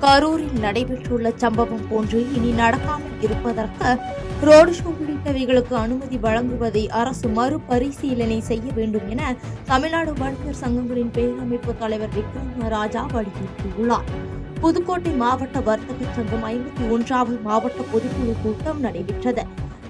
கரூரில் நடைபெற்றுள்ள சம்பவம் போன்று இனி நடக்காமல் இருப்பதற்கு ரோடு ஷோ உள்ளிட்டவைகளுக்கு அனுமதி வழங்குவதை அரசு மறுபரிசீலனை செய்ய வேண்டும் என தமிழ்நாடு வணிகர் சங்கங்களின் பேரமைப்பு தலைவர் விக்ரம் ராஜா வலியுறுத்தியுள்ளார். புதுக்கோட்டை மாவட்ட வர்த்தக சங்கம் 51வது மாவட்ட பொதுக்குழு கூட்டம் நடைபெற்றது.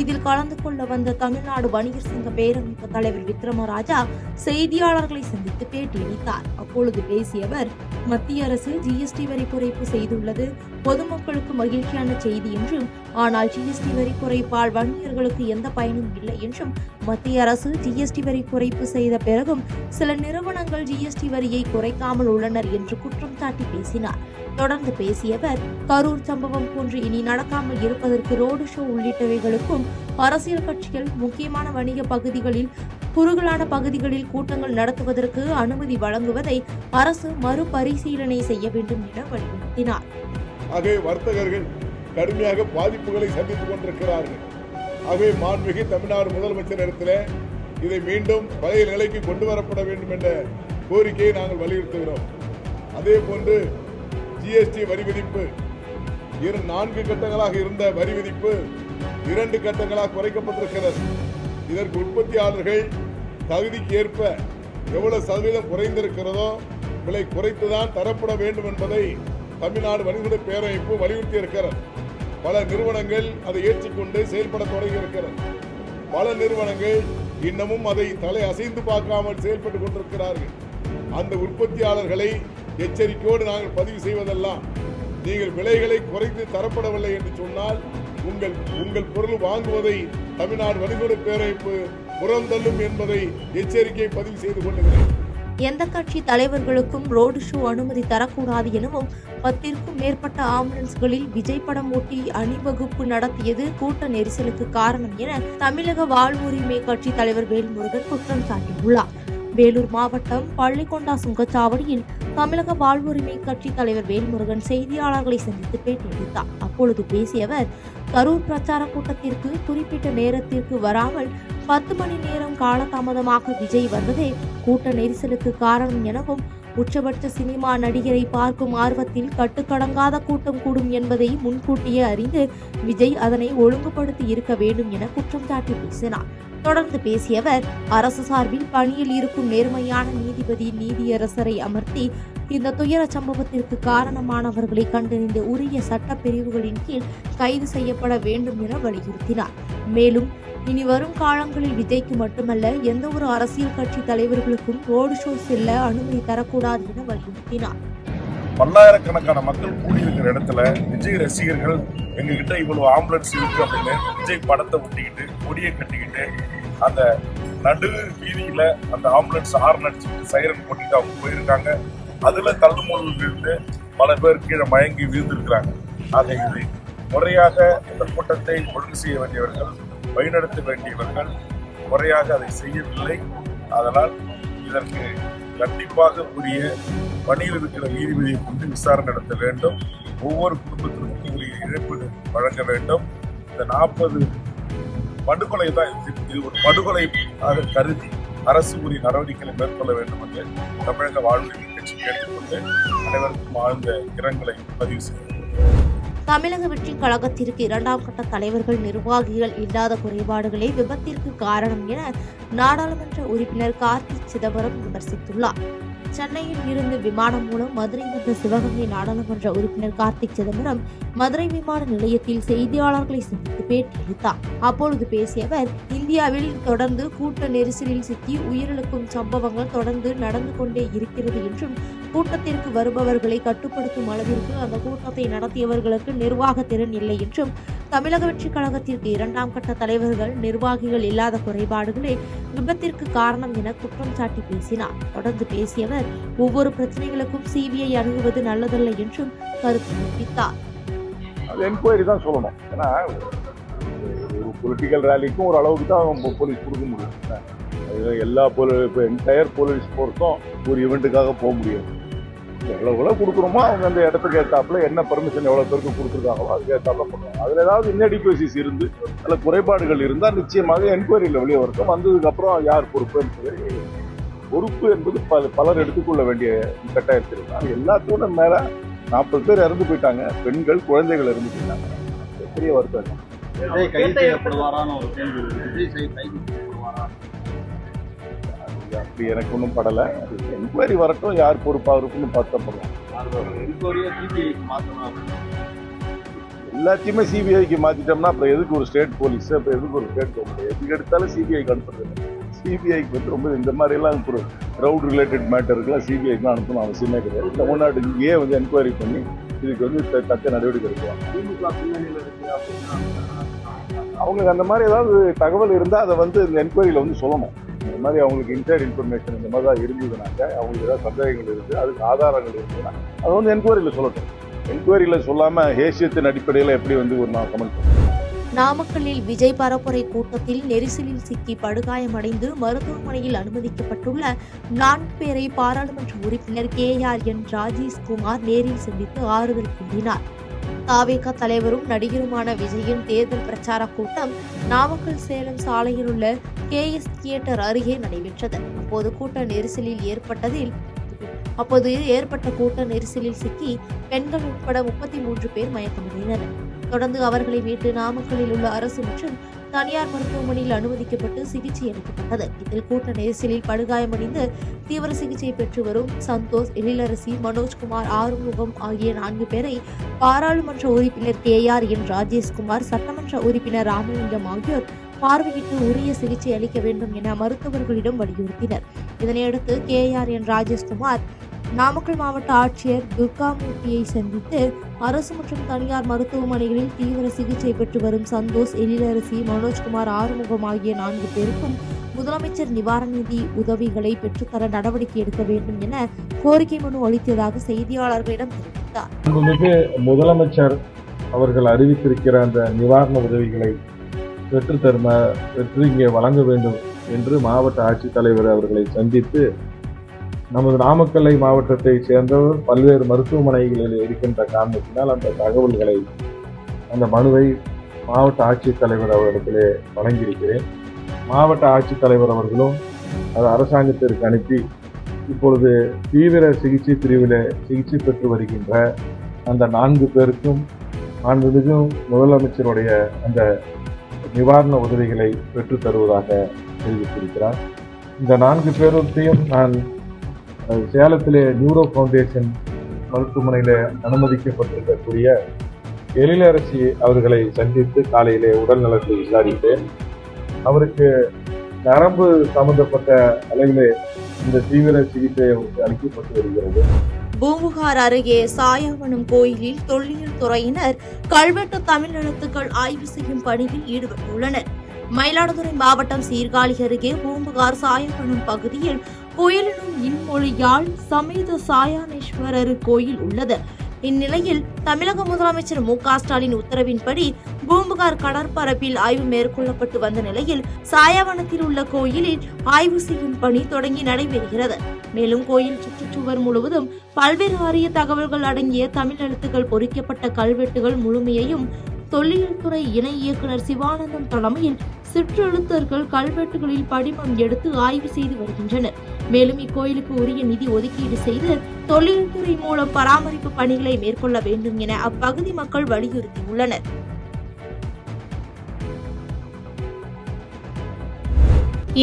இதில் கலந்து கொள்ள வந்த தமிழ்நாடு வணிகர் சங்க பேரமைப்பு தலைவர் விக்ரமராஜா செய்தியாளர்களை சந்தித்து பேட்டியளித்தார். அப்பொழுது பேசிய அவர், மத்திய அரசு ஜிஎஸ்டி வரி குறைப்பு செய்துள்ளது பொதுமக்களுக்கு மகிழ்ச்சியான செய்தி என்றும், ஆனால் ஜிஎஸ்டி வரி குறைப்பால் வணிகர்களுக்கு எந்த பயனும் இல்லை என்றும், மத்திய அரசு ஜிஎஸ்டி வரி குறைப்பு செய்த பிறகும் சில நிறுவனங்கள் ஜிஎஸ்டி வரியை குறைக்காமல் உள்ளனர் என்று குற்றம் சாட்டி பேசினார். தொடர்ந்து பேசிய அவர், கரூர் சம்பவம் போன்று இனி நடக்காமல் இருப்பதற்கு ரோடு ஷோ உள்ளிட்டவைகளுக்கும் அரசியல் கட்சிகள் முக்கியமான வணிக பகுதிகளில் குறுகலான பகுதிகளில் கூட்டங்கள் நடத்துவதற்கு அனுமதி வழங்குவதை அரசு மறுபரிசீலனை செய்ய வேண்டும் என வலியுறுத்தினார். ஆகவே வர்த்தகர்கள் கடுமையாக பாதிப்புகளை சந்தித்துக் கொண்டிருக்கிறார்கள். ஆகவே மாண்புமிகு தமிழ்நாடு முதலமைச்சர் இடத்திலே இதை மீண்டும் பழைய நிலைக்கு கொண்டு வரப்பட வேண்டும் என்ற கோரிக்கையை நாங்கள் வலியுறுத்துகிறோம். அதே போன்று ஜிஎஸ்டி வரி விதிப்பு 4 கட்டங்களாக இருந்த வரி விதிப்பு 2 கட்டங்களாக குறைக்கப்பட்டிருக்கிறது. இதற்கு உற்பத்தியாளர்கள் தகுதிக்கு ஏற்ப எவ்வளவு சதவீதம் குறைந்திருக்கிறதோ விலை குறைத்துதான் தரப்பட வேண்டும் என்பதை தமிழ்நாடு வணிக பேரமைப்பு வலியுறுத்தி இருக்கிறது. பல நிறுவனங்கள் அதை ஏற்றுக்கொண்டு செயல்பட தொடங்கி இருக்கிறது. பல நிறுவனங்கள் இன்னமும் அதை தலை அசைந்து பார்க்காமல் செயல்பட்டுக் கொண்டிருக்கிறார்கள். அந்த உற்பத்தியாளர்களை எச்சரிக்கையோடு நாங்கள் பதிவு செய்வதெல்லாம், நீங்கள் விலைகளை குறைத்து தரப்படவில்லை என்று சொன்னால் உங்கள் பொருள் வாங்குவதை தமிழ்நாடு வணிக பேரமைப்பு புறந்தள்ளும் என்பதை எச்சரிக்கை பதிவு செய்து கொள்ளுகிறேன். எந்த கட்சி தலைவர்களுக்கும் ரோடு ஷோ அனுமதி தரக்கூடாது எனவும் 10க்கும் மேற்பட்ட ஆம்புலன்ஸ்களில் விஜய் படம் ஒட்டி அணிவகுப்பு நடத்தியது கூட்ட நெரிசலுக்கு காரணம் என தமிழக வாழ்வுரிமை கட்சி தலைவர் வேல்முருகன் குற்றம் சாட்டியுள்ளார். வேலூர் மாவட்டம் பள்ளிக்கொண்டா சுங்கச்சாவடியில் தமிழக வாழ்வுரிமை கட்சி தலைவர் வேல்முருகன் செய்தியாளர்களை சந்தித்து பேட்டியளித்தார். அப்பொழுது பேசிய அவர், கரூர் பிரச்சார கூட்டத்திற்கு குறிப்பிட்ட நேரத்திற்கு வராமல் 10 மணி நேரம் காலதாமதமாக விஜய் வந்ததே கூட்ட நெரிசலுக்கு காரணம் எனவும், உச்சபட்ச சினிமா நடிகரை பார்க்கும் ஆர்வத்தில் கட்டுக்கடங்காத கூட்டம் கூடும் என்பதை முன்கூட்டியே அறிந்து விஜய் அதனை ஒழுங்குபடுத்தி இருக்க வேண்டும் என குற்றம் சாட்டி பேசினார். தொடர்ந்து பேசிய அவர், அரசு சார்பில் பணியில் இருக்கும் நேர்மையான நீதிபதி நீதியரசரை அமர்த்தி இந்த துயர சம்பவத்திற்கு காரணமானவர்களை கண்டறிந்து உரிய சட்ட பிரிவுகளின் கீழ் கைது செய்யப்பட வேண்டும் என வலியுறுத்தினார். மேலும் இனி வரும் காலங்களில் விஜய்க்கு மட்டுமல்ல எந்த ஒரு அரசியல் கட்சி தலைவர்களுக்கும் ரோடு ஷோ செல்ல அனுமதி தரக்கூடாது என வலியுறுத்தினார். பல்லாயிரக்கணக்கான மக்கள் கூடியிருக்கிற இடத்துல விஜய் ரசிகர்கள் எங்ககிட்ட இவ்வளவு ஆம்புலன்ஸ் இருக்கு அப்படின்னு விஜய் படத்தை ஒட்டிக்கிட்டு கொடியை கட்டிக்கிட்டு அந்த நடு வீதியில அந்த ஆம்புலன்ஸ் ஹார்ன் அடிச்சுட்டு சைரன் போட்டிட்டு அவங்க போயிருக்காங்க. அதுல தள்ளுமுள்ளில் இருந்து பல பேர் கீழே மயங்கி விழுந்திருக்கிறாங்க. ஆக இது முறையாக இந்த கூட்டத்தை ஒழுங்கு செய்ய வேண்டியவர்கள், வழிநடத்த வேண்டியவர்கள் முறையாக அதை செய்யவில்லை. அதனால் இதற்கு கண்டிப்பாக உரிய பணியில் இருக்கிற நீதிபதியை கொண்டு விசாரணை நடத்த வேண்டும். ஒவ்வொரு குடும்பத்திற்கும் உரிய இழப்பீடு வழங்க வேண்டும். இந்த 40 படுகொலை தான் இது ஒரு படுகொலையாக கருதி அரசு உரிய நடவடிக்கைகளை மேற்கொள்ள வேண்டும் என்று தமிழக வாழ்வுரிமை கட்சி கேட்டுக்கொண்டு அனைவருக்கும் ஆழ்ந்த இரங்கலை பதிவு செய்கிறது. தமிழக வெற்றிக் கழகத்திற்கு 2ஆம் கட்ட தலைவர்கள் நிர்வாகிகள் இல்லாத குறைபாடுகளே விபத்திற்கு காரணம் என நாடாளுமன்ற உறுப்பினர் கார்த்திக் சிதம்பரம் விமர்சித்துள்ளார். சென்னையில் இருந்து விமானம் மூலம் மதுரை வந்த சிவகங்கை நாடாளுமன்ற உறுப்பினர் கார்த்திக் சிதம்பரம் மதுரை விமான நிலையத்தில் செய்தியாளர்களை சந்தித்து பேட்டியளித்தார். அப்பொழுது பேசிய அவர், இந்தியாவில் தொடர்ந்து கூட்ட நெரிசலில் சிக்கி உயிரிழக்கும் சம்பவங்கள் தொடர்ந்து நடந்து கொண்டே இருக்கிறது என்றும், கூட்டத்திற்கு வருபவர்களை கட்டுப்படுத்தும் அளவிற்கு அந்த கூட்டத்தை நடத்தியவர்களுக்கு நிர்வாக திறன் இல்லை என்றும், தமிழக வெற்றிக் கழகத்திற்கு 2ஆம் கட்ட தலைவர்கள் நிர்வாகிகள் இல்லாத குறைபாடுகளே விபத்திற்கு காரணம் என குற்றம் சாட்டி பேசினார். தொடர்ந்து பேசியவர், ஒவ்வொரு பிரச்சனைகளுக்கும் சிபிஐ அணுகுவது நல்லதல்ல என்றும் கருத்து தெரிவித்தார். என்கொயரி தான் சொல்லணும். ஏன்னா ஒரு பொலிட்டிக்கல் ரேலிக்கும் ஒரு அளவுக்கு தான் போலீஸ் கொடுக்க முடியும். எல்லா என்டையர் போலீஸ் ஃபோர்ஸும் ஒரு ஈவெண்ட்டுக்காக போக முடியாது. எவ்வளோ கொடுக்குறோமோ அவங்க அந்த இடத்துக்கு ஏற்றாப்புல என்ன பர்மிஷன் எவ்வளோ பேருக்கு கொடுத்துருக்காங்களோ அதுக்கு ஏற்றாப்புல பண்ணுவாங்க. அதில் ஏதாவது இன்எடிக்வசிஸ் இருந்து அதில் குறைபாடுகள் இருந்தால் நிச்சயமாக என்கொயரியில் வெளியே வரட்டும். வந்ததுக்கப்புறம் யார் பொறுப்பு என்பது பலர் எடுத்துக்கொள்ள வேண்டிய கட்டாயத்தில் இருந்தால் எல்லாத்தோட மேலே 40 பேர் இறந்து போயிட்டாங்க. பெண்கள், குழந்தைகள் இறந்து போயிட்டாங்க. பெரிய வருத்தம். விஜய் கைது செய்யப்படுவாரான்னு ஒரு கேள்வி இருக்கு. விஜய் கைது செய்யப்படுவாரா? அப்படி எனக்கு ஒன்றும் படலை. என்கொயரி வரட்டும், யார் பொறுப்பாக இருக்குன்னு பார்க்கப்படலாம். என்கொயரியை சிபிஐக்கு மாற்றணும். எல்லாத்தையுமே சிபிஐக்கு மாற்றிட்டோம்னா அப்புறம் எதுக்கு ஒரு ஸ்டேட் போலீஸ், அப்புறம் எதுக்கு ஒரு ஸ்டேட் கவர்மெண்ட்? எதுக்கு எடுத்தாலும் சிபிஐக்கு அனுப்புறது. சிபிஐக்கு வந்து ரொம்ப இந்த மாதிரிலாம் ஒரு க்ரௌட் ரிலேட்டட் மேட்டருக்குலாம் சிபிஐக்குலாம் அனுப்பணும் அவசியமே கிடையாது. தமிழ்நாடு இங்கேயே வந்து என்கொயரி பண்ணி இதுக்கு வந்து தக்க நடவடிக்கை எடுக்கலாம். திமுக பின்னணியில் இருக்கு அப்படின்னா அவங்களுக்கு அந்த மாதிரி ஏதாவது தகவல் இருந்தால் அதை வந்து இந்த என்கொயரியில் வந்து சொல்லணும். இந்த மாதிரி அவங்களுக்கு இன்சைட் இன்ஃபர்மேஷன் இந்த மாதிரி தான் இருந்ததுனாக்க, அவங்களுக்கு ஏதாவது சந்தேகங்கள் இருக்குது, அதுக்கு ஆதாரங்கள் இருக்குதுன்னா அதை வந்து என்கொயரியில் சொல்லட்டும். என்கொயரியில் சொல்லாமல் ஹேசியத்தின் அடிப்படையில் எப்படி வந்து ஒரு நான் கமெண்ட் பண்ணுறேன். நாமக்கல்லில் விஜய் பரப்புரை கூட்டத்தில் நெரிசலில் சிக்கி படுகாயமடைந்து மருத்துவமனையில் அனுமதிக்கப்பட்டுள்ள 4 பேரை பாராளுமன்ற உறுப்பினர் KRN ராஜேஷ்குமார் நேரில் சந்தித்து ஆறுதல் கூறினார். தாவேகா தலைவரும் நடிகருமான விஜயின் தேர்தல் பிரச்சார கூட்டம் நாமக்கல் சேலம் சாலையில் உள்ள KS தியேட்டர் அருகே நடைபெற்றது. அப்போது ஏற்பட்ட கூட்ட நெரிசலில் சிக்கி பெண்கள் உட்பட 33 பேர் மயக்கமடைந்தனர். தொடர்ந்து அவர்களை மீட்டு நாமக்கல்லில் உள்ள அரசு மற்றும் தனியார் மருத்துவமனையில் அனுமதிக்கப்பட்டு சிகிச்சை அளிக்கப்பட்டது. இதில் கூட்ட நெரிசலில் படுகாயமடைந்து தீவிர சிகிச்சை பெற்று வரும் சந்தோஷ், எழிலரசி, மனோஜ்குமார், ஆறுமுகம் ஆகிய 4 பேரை பாராளுமன்ற உறுப்பினர் KRN ராஜேஷ்குமார், சட்டமன்ற உறுப்பினர் ராமலிங்கம் ஆகியோர் பார்வையிட்டு உரிய சிகிச்சை அளிக்க வேண்டும் என மருத்துவர்களிடம் வலியுறுத்தினர். இதனையடுத்து KRN ராஜேஷ்குமார் நாமக்கல் மாவட்ட ஆட்சியர் துர்காமூர்த்தியை சந்தித்து அரசு மற்றும் தனியார் மருத்துவமனைகளில் தீவிர சிகிச்சை பெற்று வரும் சந்தோஷ், எழிலரசி, மனோஜ்குமார், ஆறுமுகம் ஆகிய 4 பேருக்கும் முதலமைச்சர் நிவாரண நிதி உதவிகளை பெற்றுத்தர நடவடிக்கை எடுக்க வேண்டும் என கோரிக்கை மனு அளித்ததாக செய்தியாளர்களிடம் தெரிவித்தார். முதலமைச்சர் அவர்கள் அறிவித்திருக்கிற அந்த நிவாரண உதவிகளை பெற்று இங்கே வழங்க வேண்டும் என்று மாவட்ட ஆட்சித்தலைவர் அவர்களை சந்தித்து நமது நாமக்கல்லை மாவட்டத்தை சேர்ந்தவர் பல்வேறு மருத்துவமனைகளில் இருக்கின்ற காரணத்தினால் அந்த தகவல்களை, அந்த மனுவை மாவட்ட ஆட்சித்தலைவர் அவர்களிடத்திலே வழங்கியிருக்கிறேன். மாவட்ட ஆட்சித்தலைவர் அவர்களும் அது அரசாங்கத்திற்கு அனுப்பி இப்பொழுது தீவிர சிகிச்சை பிரிவில் சிகிச்சை பெற்று வருகின்ற அந்த 4 பேருக்கும் மாண்புமிகு முதலமைச்சருடைய அந்த நிவாரண உதவிகளை பெற்றுத் தருவதாக தெரிவித்திருக்கிறார். இந்த 4 பேருத்தையும் நான் சேலத்திலே நியூரோ ஃபவுண்டேஷன் மருத்துவமனையில் அனுமதிக்கப்பட்டிருக்கக்கூடிய எழிலரசி அவர்களை சந்தித்து காலையிலே உடல் நலத்தை விசாரித்தேன். அவருக்கு நரம்பு சம்பந்தப்பட்ட அளவிலே இந்த தீவிர சிகிச்சை அளிக்கப்பட்டு வருகிறது. பூம்புகார் அருகே சாயாவனம் கோயிலில் தொல்லியல் துறையினர் கல்வெட்டு தமிழ் எழுத்துக்கள் ஆய்வு செய்யும் பணியில் ஈடுபட்டுள்ளனர். மயிலாடுதுறை மாவட்டம் சீர்காழி அருகே பூம்புகார் சாயாவனம் பகுதியில் புயலினும் இன்மொழியால் சமேத சாயானேஸ்வரர் கோயில் உள்ளது. இந்நிலையில் தமிழக முதலமைச்சர் மு.க.ஸ்டாலின் உத்தரவின்படி பூம்புகார் கடற்பரப்பில் ஆய்வு மேற்கொள்ளப்பட்டு வந்த நிலையில் சாயாவனத்தில் உள்ள கோயிலில் ஆய்வு செய்யும் பணி தொடங்கி நடைபெறுகிறது. மேலும் கோயில் சுற்றுச்சுவர் முழுவதும் பல்வேறு அரிய தகவல்கள் அடங்கிய தமிழ் எழுத்துக்கள் பொறிக்கப்பட்ட கல்வெட்டுகள் முழுமையையும் தொல்லியல் துறை இணை இயக்குநர் சிவானந்தம் தலைமையில் சிற்றெழுத்தர்கள் கல்வெட்டுகளில் படிமம் எடுத்து ஆய்வு செய்து வருகின்றனர். மேலும் இக்கோயிலுக்கு உரிய நிதி ஒதுக்கீடு செய்து தொல்லியல் துறை மூலம் பராமரிப்பு பணிகளை மேற்கொள்ள வேண்டும் என அப்பகுதி மக்கள் வலியுறுத்தியுள்ளனர்.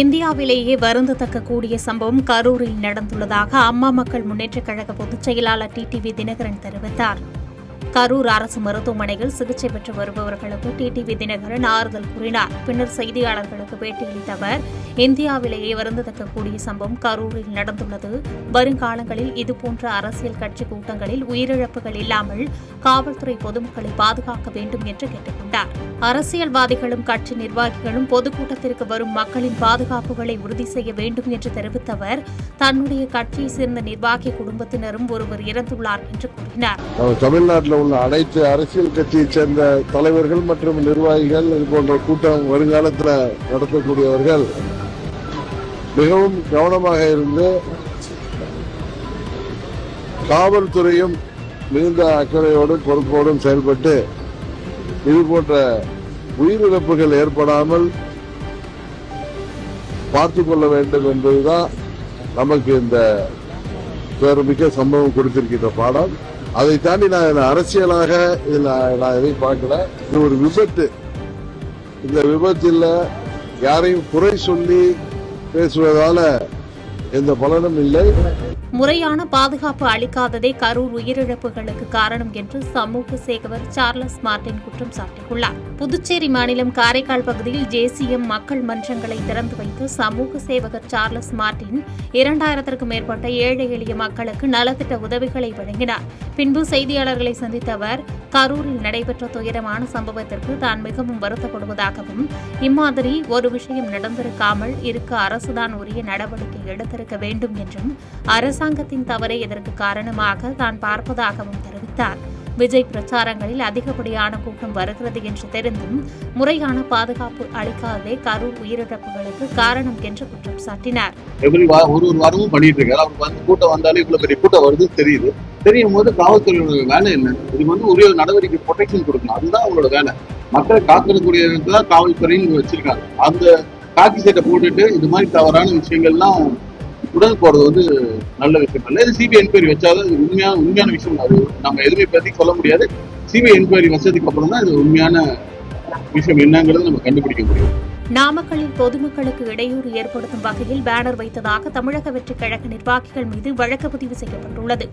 இந்தியாவிலேயே வருந்தத்தக்க கூடிய சம்பவம் கரூரில் நடந்துள்ளதாக அம்மா மக்கள் முன்னேற்றக் கழக பொதுச் செயலாளர் டிடிவி தினகரன் தெரிவித்தார். கரூர் அரசு மருத்துவமனையில் சிகிச்சை பெற்று வருபவர்களுக்கு டிடிவி தினகரன் ஆறுதல் கூறினார். பின்னர் செய்தியாளர்களுக்கு பேட்டியளித்த அவர், இந்தியாவிலேயே வருந்தத்தக்க கூடிய சம்பவம் கரூரில் நடந்துள்ளது. வருங்காலங்களில் இதுபோன்ற அரசியல் கட்சி கூட்டங்களில் உயிரிழப்புகள் இல்லாமல் காவல்துறை பொதுமக்களை பாதுகாக்க வேண்டும் என்று கேட்டுக் கொண்டார். அரசியல்வாதிகளும் கட்சி நிர்வாகிகளும் பொதுக்கூட்டத்திற்கு வரும் மக்களின் பாதுகாப்புகளை உறுதி செய்ய வேண்டும் என்று தெரிவித்த அவர், தன்னுடைய கட்சியை சேர்ந்த நிர்வாகி குடும்பத்தினரும் ஒருவர் இறந்துள்ளார் என்று கூறினார். தமிழ்நாட்டில் உள்ள அனைத்து அரசியல் கட்சியைச் சேர்ந்த தலைவர்கள் மற்றும் நிர்வாகிகள் இது போன்ற கூட்டம் வருங்காலத்தில் நடத்தக்கூடியவர்கள் மிகவும் கவனமாக இருந்து காவல்துறையும் மிகுந்த அக்கறையோடும் பொறுப்போடும் செயல்பட்டு இது போன்ற உயிரிழப்புகள் ஏற்படாமல் பார்த்துக் கொள்ள வேண்டும் என்பதுதான் நமக்கு இந்த பேருமிக்க சம்பவம் கொடுத்திருக்கின்ற பாடம். அதை தாண்டி நான் அரசியலாக இதில் நான் எதையும் பார்க்கல. இது ஒரு விபத்து. இந்த விபத்தில் யாரையும் குறை சொல்லி பேசுவதால எந்த பலனும் இல்லை. முறையான பாதுகாப்பு அளிக்காததே கரூர் உயிரிழப்புகளுக்கு காரணம் என்று சமூக சேவகர் சார்லஸ் மார்டின் குற்றம் சாட்டியுள்ளார். புதுச்சேரி மாநிலம் காரைக்கால் பகுதியில் JCM மக்கள் மன்றங்களை திறந்து வைத்து சமூக சேவகர் சார்லஸ் மார்டின் 2000க்கும் மேற்பட்ட ஏழை எளிய மக்களுக்கு நலத்திட்ட உதவிகளை வழங்கினார். பின்பு செய்தியாளர்களை சந்தித்த அவர், கரூரில் நடைபெற்ற துயரமான சம்பவத்திற்கு தான் மிகவும் வருத்தப்படுவதாகவும், இம்மாதிரி ஒரு விஷயம் நடந்திருக்காமல் இருக்க அரசுதான் உரிய நடவடிக்கை எடுத்திருக்க வேண்டும் என்றும், அரசாங்கத்தின் தவறே இதற்கு காரணமாக தான் பார்ப்பதாகவும் தெரிவித்தார். விஜய் பிரச்சாரங்களில் அதிகப்படியான கூட்டம் வருகிறது என்று தெரிந்தும் முறையான பாதுகாப்பு அளிக்காதே கரூர் உயிரிழப்புகளுக்கு காரணம் என்று குற்றம் சாட்டினார். ஒரு வாரமும் பண்ணிட்டு இருக்காரு. அவருக்கு வந்து கூட்டம் வந்தாலும் இவ்வளவு பெரிய கூட்டம் வருது தெரியுது. தெரியும் போது காவல்துறையோட வேலை என்ன? இதுக்கு உரிய நடவடிக்கை ப்ரொடெக்ஷன் கொடுக்கணும். அதுதான் அவங்களோட வேலை. மக்களை காக்கக்கூடியதான் காவல்துறைன்னு வச்சிருக்காங்க. அந்த காக்கி சட்டை போட்டுட்டு இது மாதிரி தவறான விஷயங்கள்லாம் உடல் போறது நல்ல விஷயம் இல்லை. இது சிபிஐ என்கொயரி வச்சாதான் இது உண்மையான விஷயம். அது நம்ம எதுவுமே பத்தி சொல்ல முடியாது. சிபிஐ என்கொயரி வச்சதுக்கு அப்புறம் தான் இது உண்மையான விஷயம் என்னங்கிறது நம்ம கண்டுபிடிக்க முடியும். நாமக்கல்லில் பொதுமக்களுக்கு இடையூறு ஏற்படுத்தும் வகையில் பேனர் வைத்ததாக தமிழக வெற்றிக் கழக நிர்வாகிகள் மீது வழக்கு பதிவு செய்யப்பட்டுள்ளது.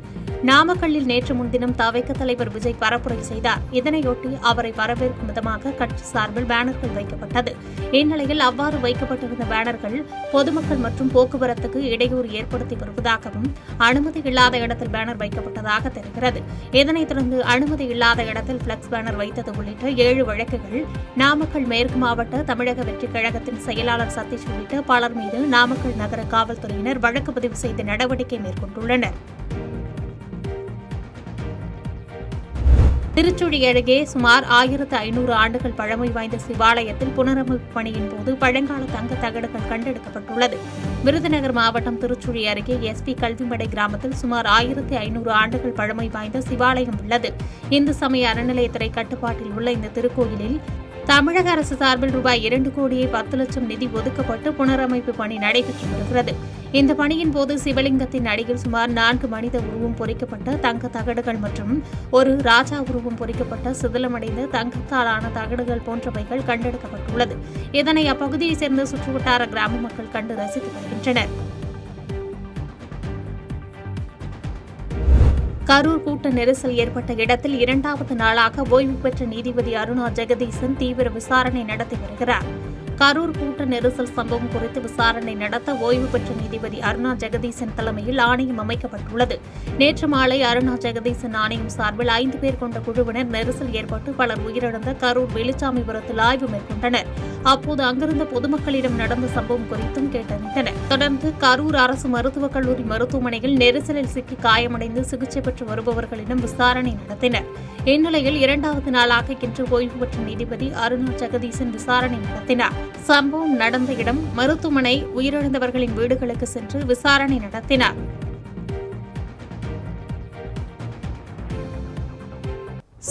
நாமக்கல்லில் நேற்று முன்தினம் தவிக தலைவர் விஜய் பரப்புரை செய்தார். இதனையொட்டி அவரை வரவேற்கும் விதமாக கட்சி சார்பில் பேனர்கள் வைக்கப்பட்டது. இந்நிலையில் அவ்வாறு வைக்கப்பட்டிருந்த பேனர்கள் பொதுமக்கள் மற்றும் போக்குவரத்துக்கு இடையூறு ஏற்படுத்தி வருவதாகவும், அனுமதி இல்லாத இடத்தில் பேனர் வைக்கப்பட்டதாக தெரிகிறது. இதனைத் தொடர்ந்து அனுமதி இல்லாத இடத்தில் பிளக்ஸ் பேனர் வைத்தது உள்ளிட்ட 7 வழக்குகள் நாமக்கல் மேற்கு மாவட்ட தமிழக வெற்றிக் கழகத்தின் செயலாளர் சதீஷ் உள்ளிட்ட பலர் மீது நாமக்கல் நகர காவல்துறையினர் வழக்கு பதிவு செய்து நடவடிக்கை மேற்கொண்டுள்ளனர். திருச்சுழி அருகே சுமார் 1500 ஆண்டுகள் பழமை வாய்ந்த சிவாலயத்தில் புனரமைப்பு பணியின் போது பழங்கால தங்க தகடுகள் கண்டெடுக்கப்பட்டுள்ளது. விருதுநகர் மாவட்டம் திருச்சுழி அருகே SP கல்விமடை கிராமத்தில் சுமார் 1500 ஆண்டுகள் பழமை வாய்ந்த சிவாலயம் உள்ளது. இந்து சமய அறநிலையத்துறை கட்டுப்பாட்டில் உள்ள இந்த திருக்கோயிலில் தமிழக அரசு சார்பில் ரூபாய் 2,10,00,000 நிதி ஒதுக்கப்பட்டு புனரமைப்பு பணி நடைபெற்று வருகிறது. இந்த பணியின் போது சிவலிங்கத்தின் அடியில் சுமார் 4 மனித உருவம் பொறிக்கப்பட்ட தங்க தகடுகள் மற்றும் ஒரு ராஜா உருவம் பொறிக்கப்பட்ட சிதிலமடைந்த தங்கத்தாலான தகடுகள் போன்றவைகள் கண்டெடுக்கப்பட்டுள்ளது. இதனை அப்பகுதியைச் சேர்ந்த சுற்றுவட்டார கிராம மக்கள் கண்டு ரசித்து வருகின்றனர். கரூர் கூட்ட நெரிசல் ஏற்பட்ட இடத்தில் 2வது நாளாக ஓய்வு பெற்ற நீதிபதி அருணா ஜெகதீசன் தீவிர விசாரணை நடத்தி வருகிறார். கரூர் கூட்ட நெரிசல் சம்பவம் குறித்து விசாரணை நடத்த ஓய்வு பெற்ற நீதிபதி அருணா ஜெகதீசன் தலைமையில் ஆணையம் அமைக்கப்பட்டுள்ளது. நேற்று மாலை அருணா ஜெகதீசன் ஆணையம் சார்பில் 5 பேர் கொண்ட குழுவினர் நெரிசல் ஏற்பட்டு பலர் உயிரிழந்த கரூர் வேலுச்சாமிபுரத்தில் ஆய்வு மேற்கொண்டனர். அப்போது அங்கிருந்த பொதுமக்களிடம் நடந்த சம்பவம் குறித்தும் கேட்டறிந்தனர். தொடர்ந்து கரூர் அரசு மருத்துவக் கல்லூரி மருத்துவமனையில் நெரிசலில் சிக்கி காயமடைந்து சிகிச்சை பெற்று வருபவர்களிடம் விசாரணை நடத்தினர். இந்நிலையில் 2வது நாளாக இன்று ஓய்வு பெற்ற நீதிபதி அருணா ஜெகதீசன் விசாரணை நடத்தினார். சம்பவம் நடந்த இடம் மருத்துவமனை, உயிரிழந்தவர்களின் வீடுகளுக்கு சென்று விசாரணை நடத்தினார்.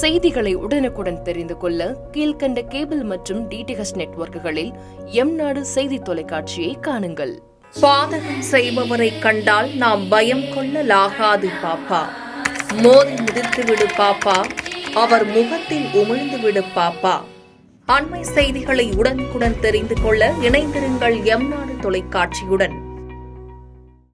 செய்திகளை உடனுக்குடன் தெரிந்து கொள்ள கீழ்க்கண்ட கேபிள் மற்றும் DTH நெட்வொர்க்குகளில் எம்நாடு செய்தி தொலைக்காட்சியை காணுங்கள். பாதகம் செய்பவரை கண்டால் நாம் பயம் கொள்ளலாகாது பாப்பா. மோதி மிதித்து விடு பாப்பா, அவர் முகத்தில் உமிழ்ந்து விடு பாப்பா. அண்மை செய்திகளை உடனுக்குடன் தெரிந்து கொள்ள இணைந்திருங்கள் எம்நாடு தொலைக்காட்சியுடன்.